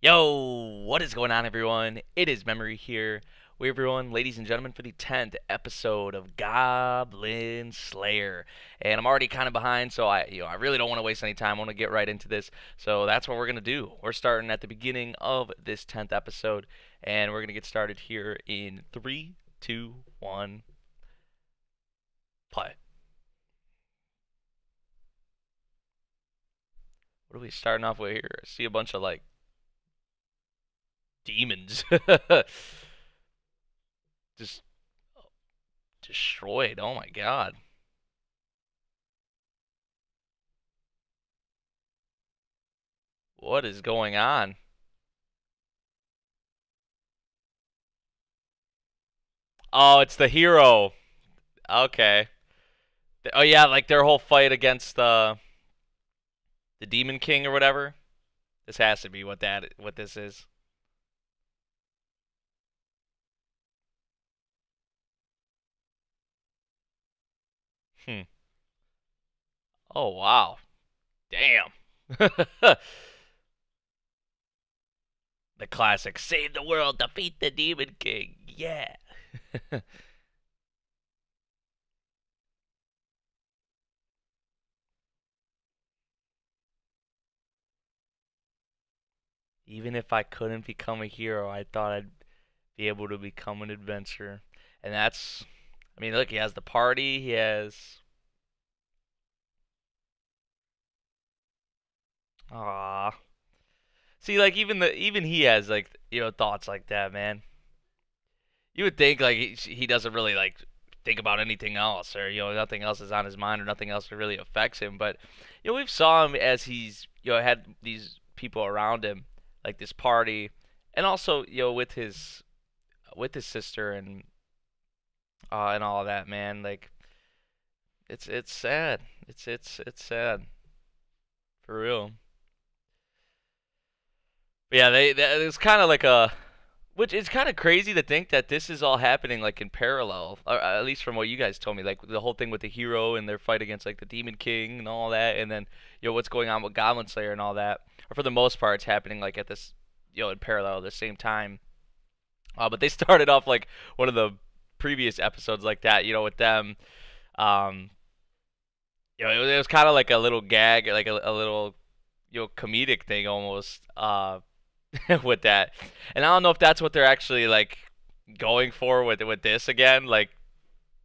Yo, what is going on, everyone? It is Memory here. We everyone, ladies and gentlemen, for the 10th episode of Goblin Slayer. And I'm already kind of behind, so I really don't want to waste any time. I want to get right into this. So that's what we're gonna do. We're starting at the beginning of this 10th episode, and we're gonna get started here in three, two, one, play. What are we starting off with here? I see a bunch of like demons, just destroyed. Oh my god. What is going on? Oh, it's the hero. Okay. Oh yeah, like their whole fight against the Demon King or whatever. This has to be what this is. Hmm. Oh wow. Damn. The classic save the world, defeat the Demon King. Yeah. Even if I couldn't become a hero, I thought I'd be able to become an adventurer. And that's I mean, look, he has the party, he has ah. See, like even he has like thoughts like that, man. You would think like he doesn't really like think about anything else, or nothing else is on his mind, or nothing else really affects him. But we've saw him as he's had these people around him, like this party, and also with his sister and all of that, man. Like it's sad. It's sad for real. But yeah, it's kind of like a which is kind of crazy to think that this is all happening like in parallel, or at least from what you guys told me, like the whole thing with the hero and their fight against like the Demon King and all that, and then what's going on with Goblin Slayer and all that. Or for the most part, it's happening like at this in parallel at the same time. But they started off like one of the previous episodes like that, with them. Um, it was kind of like a little gag, like a little comedic thing almost. With that. And I don't know if that's what they're actually like going for with this again. Like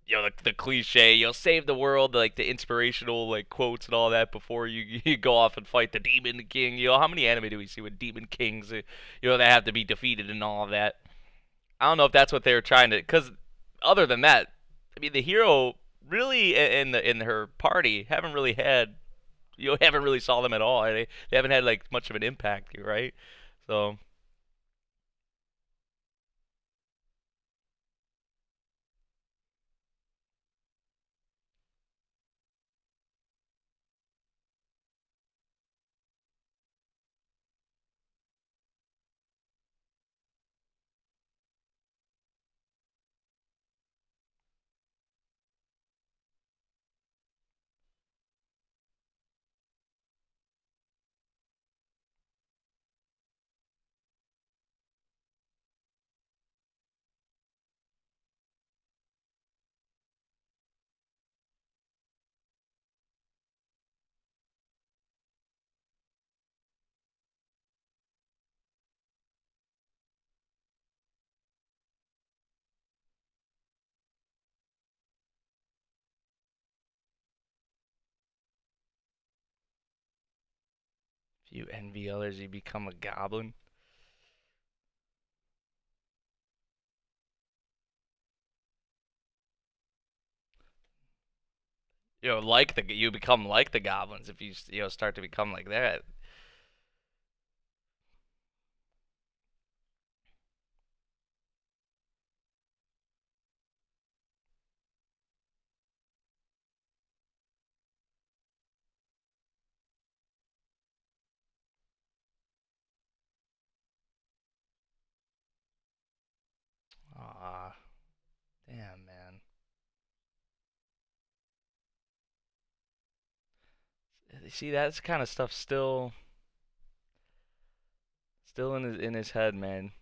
the cliche, you'll save the world, like the inspirational like quotes and all that before you go off and fight the Demon King. How many anime do we see with Demon Kings? They have to be defeated and all of that. I don't know if that's what they were trying to. Because other than that, I mean, the hero really in her party haven't really had haven't really saw them at all. They haven't had like much of an impact, right? So if you envy others, you become a goblin. Like you become like the goblins if you start to become like that. Ah, damn, man. See, that's kind of stuff still Still in his head, man.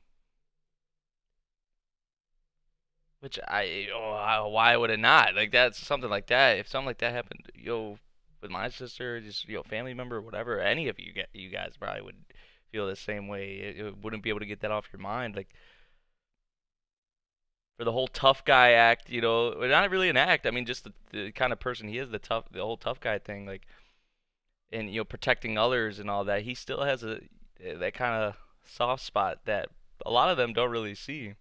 Which why would it not? Like that's something like that. If something like that happened, with my sister, just family member, whatever, any of you guys probably would feel the same way. It wouldn't be able to get that off your mind. Like for the whole tough guy act, well, not really an act. I mean, just the kind of person he is, the whole tough guy thing, like, and protecting others and all that. He still has that kind of soft spot that a lot of them don't really see.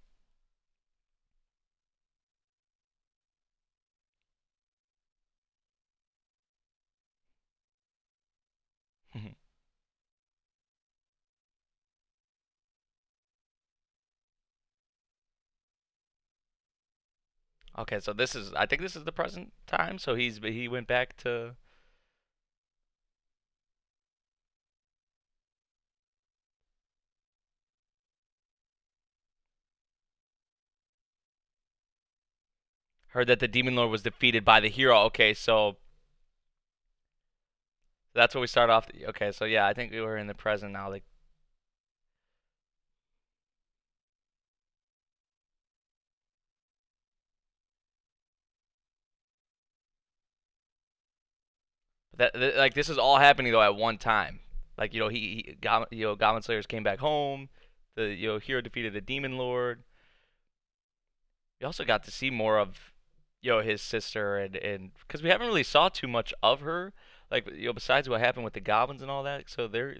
Okay, so I think this is the present time. So he went back to. Heard that the Demon Lord was defeated by the hero. Okay, so that's what we start off. Okay, so yeah, I think we were in the present now. Like like this is all happening though at one time. Like Goblin Slayers came back home. The hero defeated the Demon Lord. We also got to see more of his sister and because we haven't really saw too much of her. Like besides what happened with the goblins and all that. So they're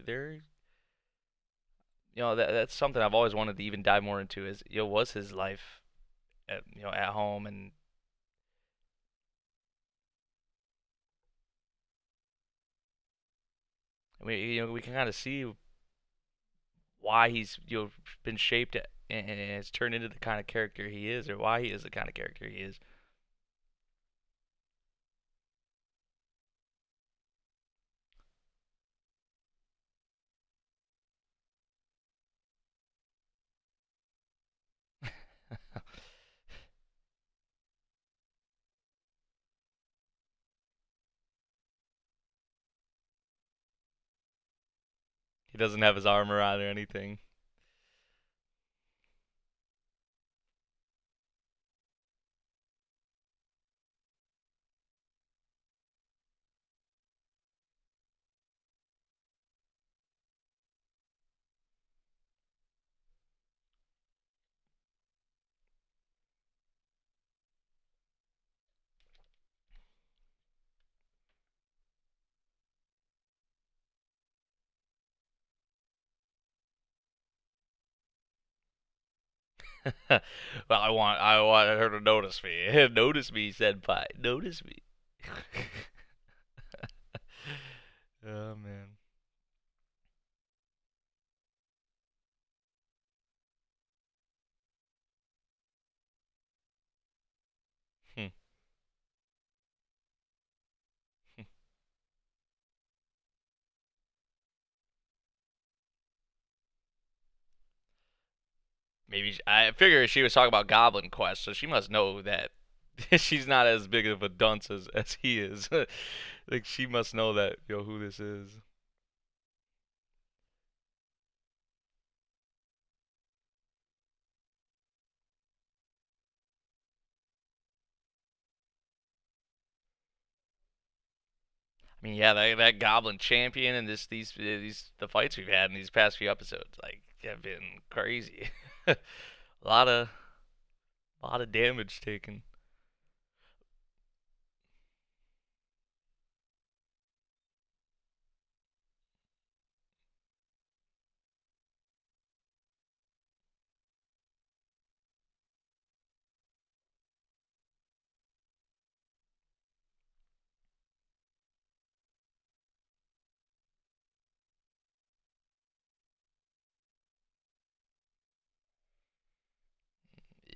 that's something I've always wanted to even dive more into is was his life at home. And we can kind of see why he's been shaped and has turned into the kind of character he is, or why he is the kind of character he is. He doesn't have his armor on or anything. Well, I want her to notice me. Notice me, senpai. Notice me. Oh man. Hmm. I figure she was talking about Goblin Quest, so she must know that she's not as big of a dunce as he is. Like she must know that who this is. I mean, yeah, that Goblin champion and these the fights we've had in these past few episodes like have been crazy. A lot of damage taken.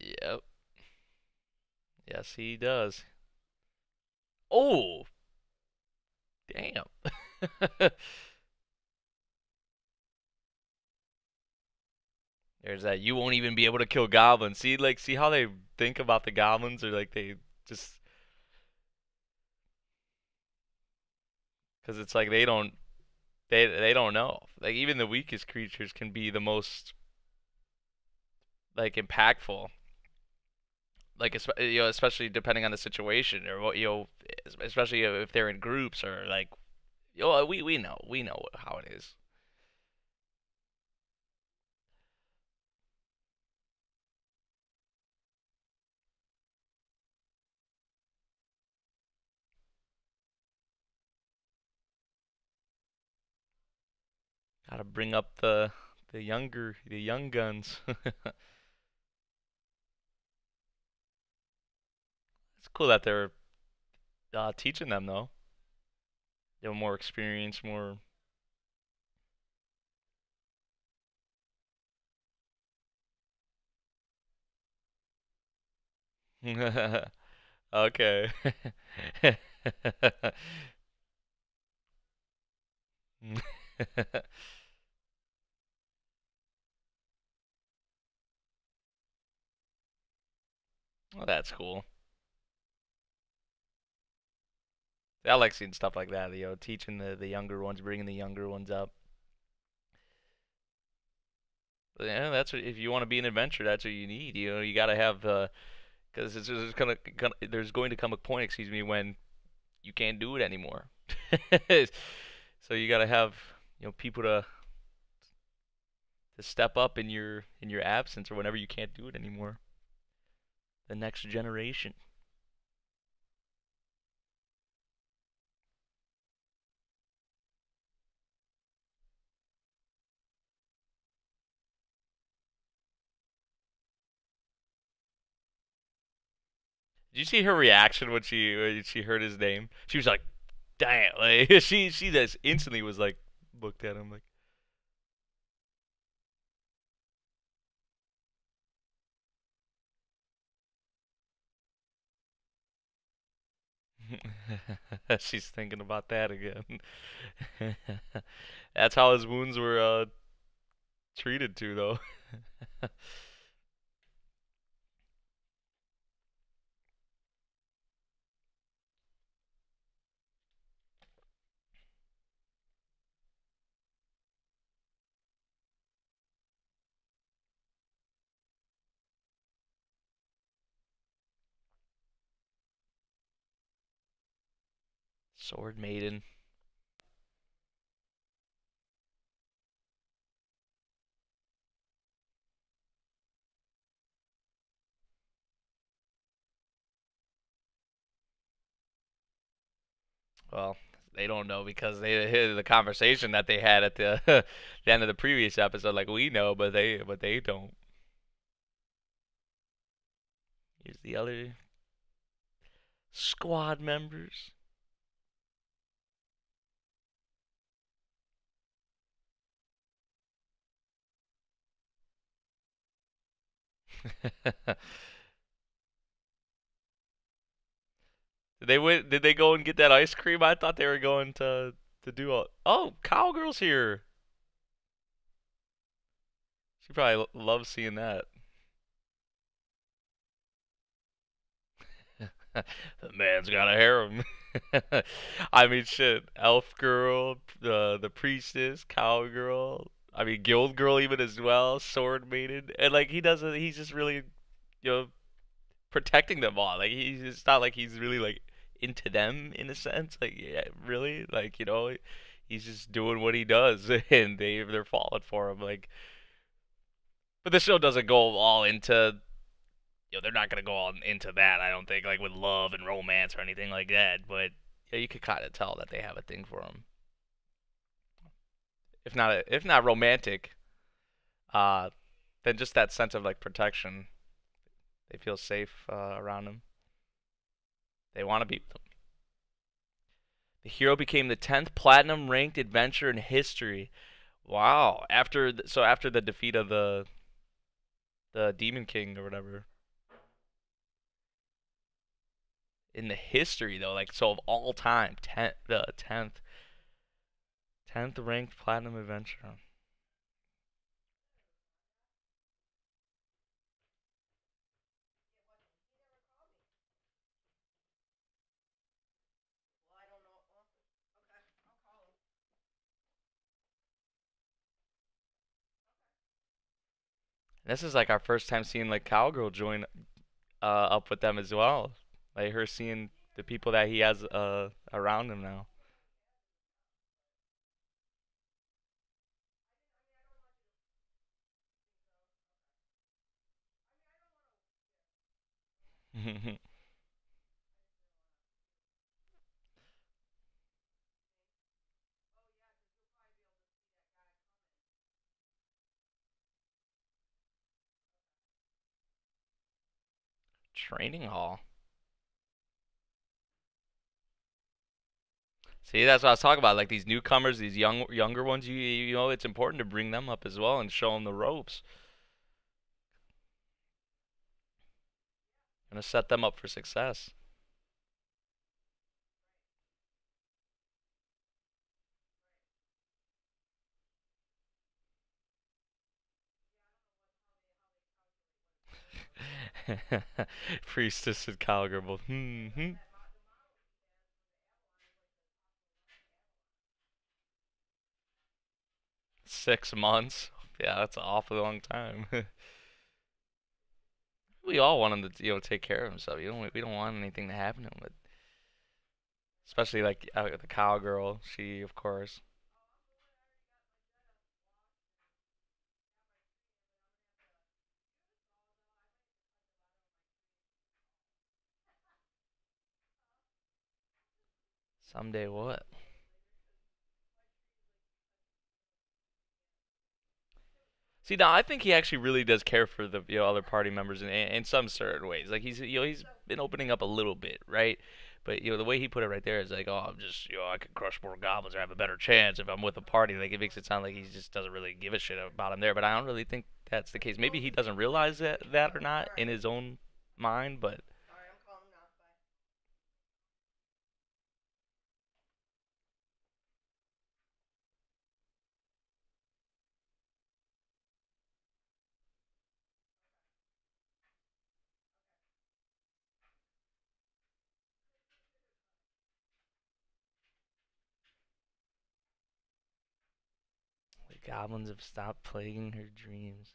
Yep. Yes, he does. Oh, damn. There's that. You won't even be able to kill goblins. See how they think about the goblins, or like they just because it's like they don't know. Like even the weakest creatures can be the most like impactful. Like especially depending on the situation or what especially if they're in groups or like we know how it is. Got to bring up the young guns. It's cool that they're teaching them though. More experience, more. Okay. Well, that's cool. I like seeing stuff like that. Teaching the younger ones, bringing the younger ones up. But, yeah, that's what if you want to be an adventurer, that's what you need. You got to have because there's going to come a point, excuse me, when you can't do it anymore. So you got to have people to step up in your absence or whenever you can't do it anymore. The next generation. Did you see her reaction when she heard his name? She was like, "Damn!" Like she just instantly was like, looked at him like. She's thinking about that again. That's how his wounds were treated to, though. Sword Maiden. Well, they don't know because they hear the conversation that they had at the the end of the previous episode. Like we know, but they don't. Here's the other squad members. Did they go and get that ice cream? I thought they were going to do all. Oh, Cowgirl's here. She probably loves seeing that. The man's got a harem. I mean, shit. Elf girl, the priestess, cowgirl. I mean, guild girl even as well. Sword maiden, and like he doesn't. He's just really, protecting them all. Like he's it's not like he's really like into them in a sense. Like yeah, really. Like he's just doing what he does, and they're falling for him. Like, but the show doesn't go all into they're not gonna go all into that. I don't think like with love and romance or anything like that. But yeah, you could kind of tell that they have a thing for him. If not romantic, uh, then just that sense of like protection. They feel safe around him. They want to be with him. The hero became the 10th platinum ranked adventurer in history. Wow! After the defeat of the Demon King or whatever in the history though, like so of all time, the 10th ranked platinum adventurer. This is like our first time seeing like Cowgirl join up with them as well. Like her seeing the people that he has around him now. Training hall. See, that's what I was talking about. Like these newcomers, these younger ones. You know, it's important to bring them up as well and show them the ropes. Gonna set them up for success. Priestess and Cowgirl. Hmm. 6 months. Yeah, that's an awfully long time. We all want him to, take care of himself. We don't want anything to happen to him, but especially like the cowgirl. She, of course, someday what? See, now I think he actually really does care for the other party members in some certain ways. Like he's been opening up a little bit, right? But the way he put it right there is like, oh, I'm just I can crush more goblins or have a better chance if I'm with a party. Like it makes it sound like he just doesn't really give a shit about him there. But I don't really think that's the case. Maybe he doesn't realize that or not in his own mind. But the goblins have stopped plaguing her dreams,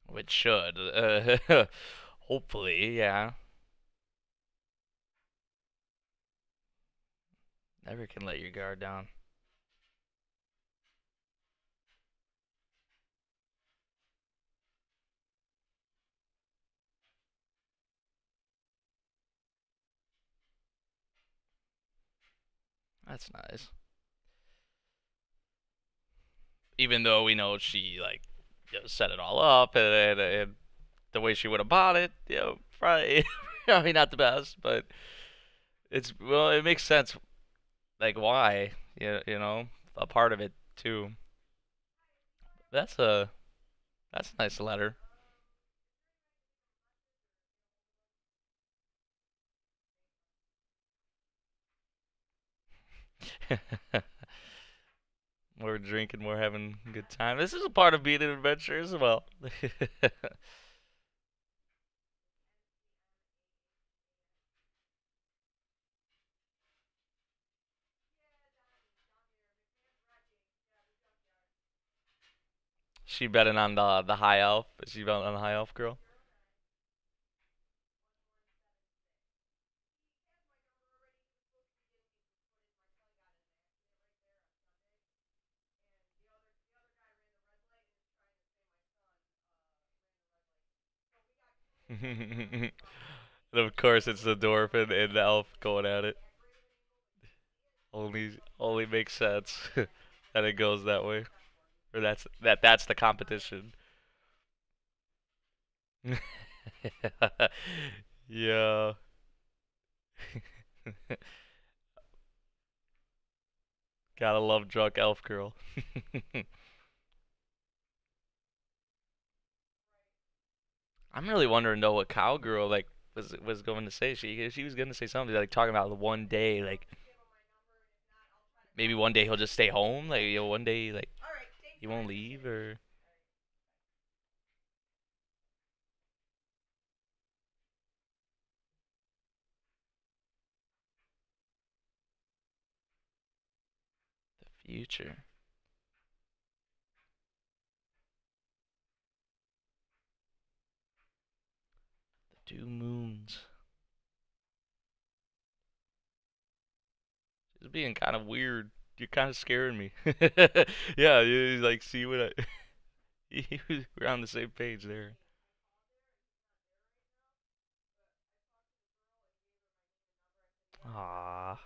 which should, hopefully, yeah. Never can let your guard down. That's nice. Even though we know she like set it all up and the way she went about it, probably probably not the best, but it makes sense like why a part of it too. That's a that's a nice letter. More drinking, more having a good time. This is a part of being an adventure as well. She betting on the high elf. Is she betting on the high elf girl? Of course, it's the dwarf and the elf going at it. Only makes sense that it goes that way, or that's the competition. Yeah. Gotta love drunk elf girl. I'm really wondering though what cowgirl like was going to say. She was going to say something like talking about the one day like maybe one day he'll just stay home like one day like he won't leave or Future. The two moons. It's being kind of weird. You're kind of scaring me. Yeah, you like see what I. We're on the same page there. Ah,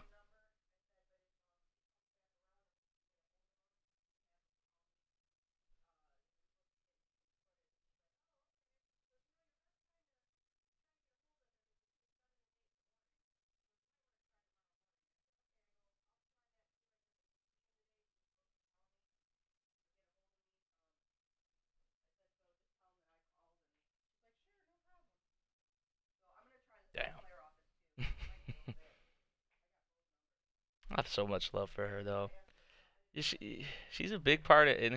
damn. I have so much love for her though. She's a big part in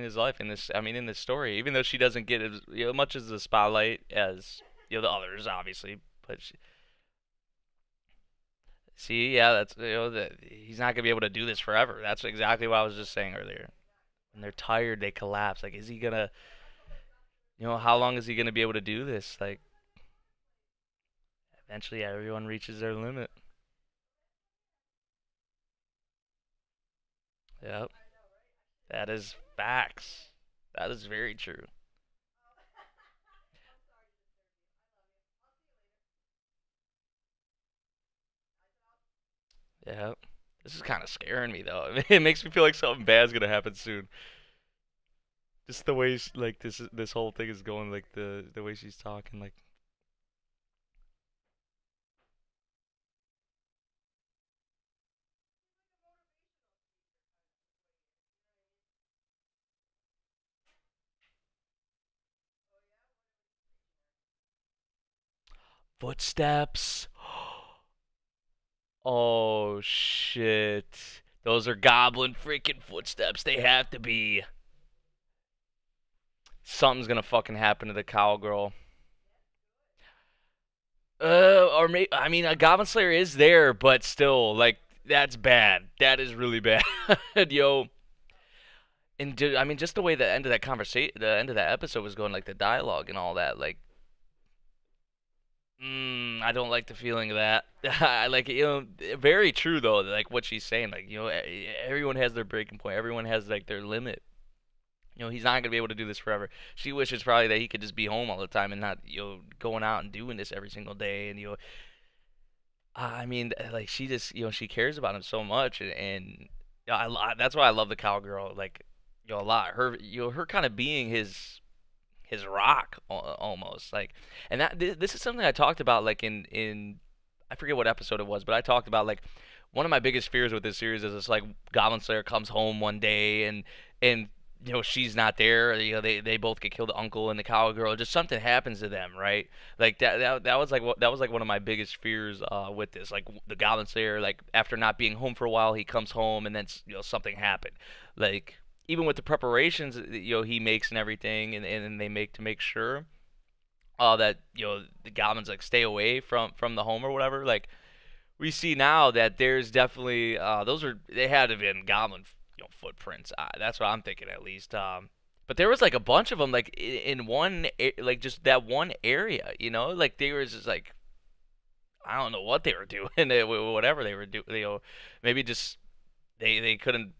his life in this. I mean, in this story, even though she doesn't get as much as the spotlight as the others, obviously. But see, yeah, that's that he's not gonna be able to do this forever. That's exactly what I was just saying earlier. When they're tired, they collapse. Like, is he gonna? How long is he gonna be able to do this? Like, eventually, everyone reaches their limit. Yep, that is facts. That is very true. Yep. This is kind of scaring me though. It makes me feel like something bad's gonna happen soon. Just the way like this whole thing is going, like the way she's talking, like footsteps. Oh shit. Those are goblin freaking footsteps. They have to be. Something's gonna fucking happen to the cowgirl. Or maybe I mean a Goblin Slayer is there, but still, like that's bad. That is really bad, yo. And I mean, just the way the end of that conversation, the end of that episode was going, like the dialogue and all that, like, I don't like the feeling of that. I like it, very true though. Like what she's saying, like everyone has their breaking point. Everyone has like their limit. He's not gonna be able to do this forever. She wishes probably that he could just be home all the time and not, going out and doing this every single day. And I mean, like she just, she cares about him so much, and that's why I love the cowgirl, like, a lot. Her, her kind of being his rock almost, like, and this is something I talked about, like in I forget what episode it was, but I talked about like one of my biggest fears with this series is it's like Goblin Slayer comes home one day and she's not there. They both get killed, the uncle and the cowgirl. Just something happens to them, right? Like that was like that was like one of my biggest fears with this. Like the Goblin Slayer, like after not being home for a while, he comes home and then something happened. Like even with the preparations he makes and everything, and they make to make sure that the goblins like stay away from the home or whatever. Like we see now that there's definitely they had to have been goblin footprints. That's what I'm thinking at least. But there was like a bunch of them like in one like just that one area. Like they were just like I don't know what they were doing, whatever they were doing. Maybe just they couldn't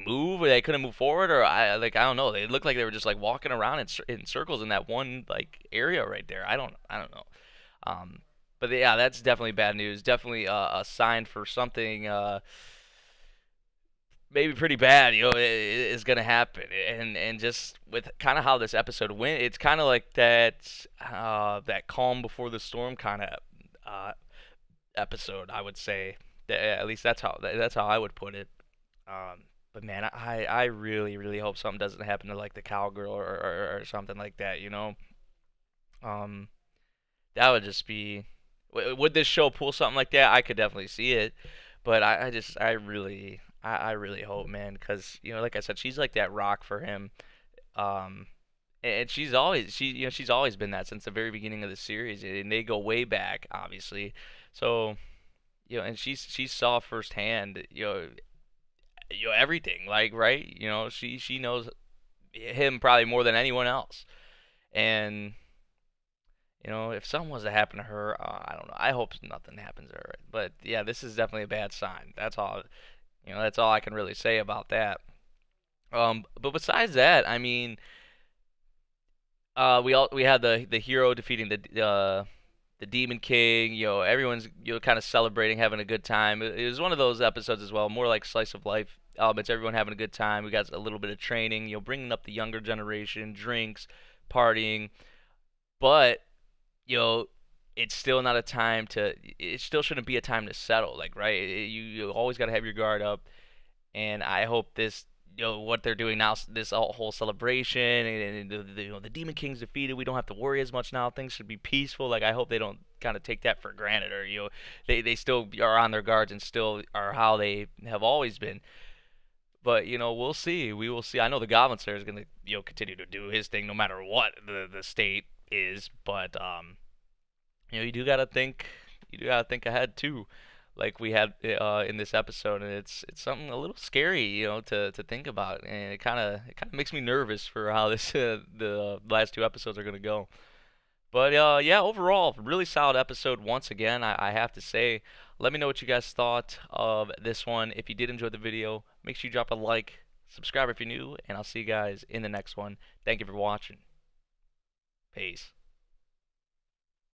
move, or they couldn't move forward, or I don't know. They looked like they were just like walking around in circles in that one like area right there. I don't know. Um, but yeah, that's definitely bad news. Definitely a sign for something maybe pretty bad. Is gonna happen. And just with kind of how this episode went, it's kind of like that calm before the storm kind of uh, episode. I would say. At least that's how I would put it. But man, I really really hope something doesn't happen to like the cowgirl or something like that. Um, that would just be. Would this show pull something like that? I could definitely see it, but I really hope, man, because like I said, she's like that rock for him. Um, and she's always been that since the very beginning of the series, and they go way back, obviously. So and she saw firsthand, everything, like, right? She knows him probably more than anyone else. And if something was to happen to her, I don't know. I hope nothing happens to her. But yeah, this is definitely a bad sign. That's all. That's all I can really say about that. But besides that, I mean, we had the hero defeating the Demon King. Everyone's kind of celebrating, having a good time. It was one of those episodes as well, more like slice of life elements. Everyone having a good time. We got a little bit of training. Bringing up the younger generation, drinks, partying. But you know, it's still not a time to. It still shouldn't be a time to settle. Like, right? You always got to have your guard up. And I hope this, what they're doing now, this whole celebration, and the Demon King's defeated. We don't have to worry as much now. Things should be peaceful. Like, I hope they don't kind of take that for granted, or they still are on their guards and still are how they have always been. But we'll see. We will see. I know the Goblin Slayer is gonna continue to do his thing no matter what the state is. But you do gotta think. You do gotta think ahead too, like we had in this episode, and it's something a little scary, to think about, and it kind of makes me nervous for how this the last two episodes are gonna go. But yeah, overall, really solid episode once again. I have to say. Let me know what you guys thought of this one. If you did enjoy the video, make sure you drop a like, subscribe if you're new, and I'll see you guys in the next one. Thank you for watching. Peace.